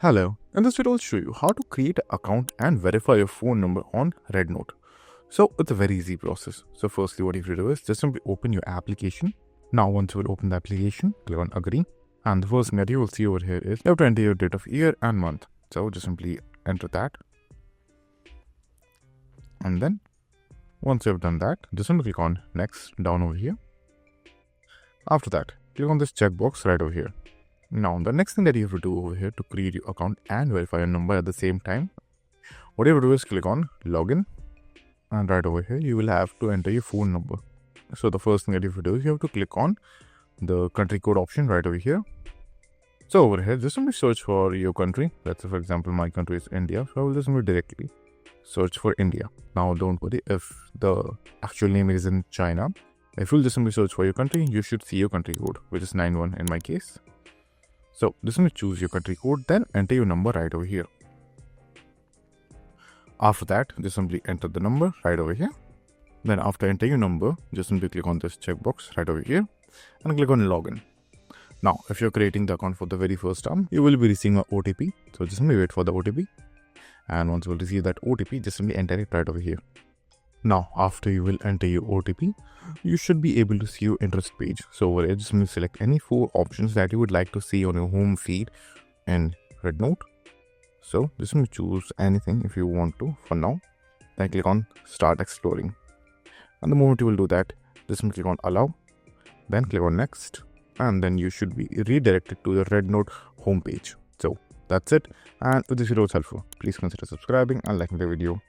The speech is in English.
Hello, in this video I'll show you how to create an account and verify your phone number on RedNote. So it's a very easy process. So firstly what you have to do is just simply open your application. Now once you will open the application, click on agree. And the first thing that you will see over here is you have to enter your date of year and month. So just simply enter that. And then once you have done that, just simply click on next down over here. After that, click on this checkbox right over here. Now, the next thing that you have to do over here to create your account and verify your number at the same time, what you have to do is click on login, and right over here, you will have to enter your phone number. So the first thing that you have to do is you have to click on the country code option right over here. So over here, just simply search for your country. Let's say, for example, my country is India. So I will just simply directly search for India. Now, don't worry if the actual name is in China. If you'll just simply search for your country, you should see your country code, which is 91 in my case. So just simply choose your country code, then enter your number right over here. After that, just simply enter the number right over here. Then after entering your number, just simply click on this checkbox right over here and click on login. Now, if you're creating the account for the very first time, you will be receiving an OTP. So just simply wait for the OTP. And once you will receive that OTP, just simply enter it right over here. Now, after you will enter your OTP, you should be able to see your interest page. So over here, just simply select any 4 options that you would like to see on your home feed in RedNote. So just simply choose anything if you want to for now. Then click on start exploring. And the moment you will do that, just simply click on allow. Then click on next. And then you should be redirected to the RedNote homepage. So that's it. And if this video was helpful, please consider subscribing and liking the video.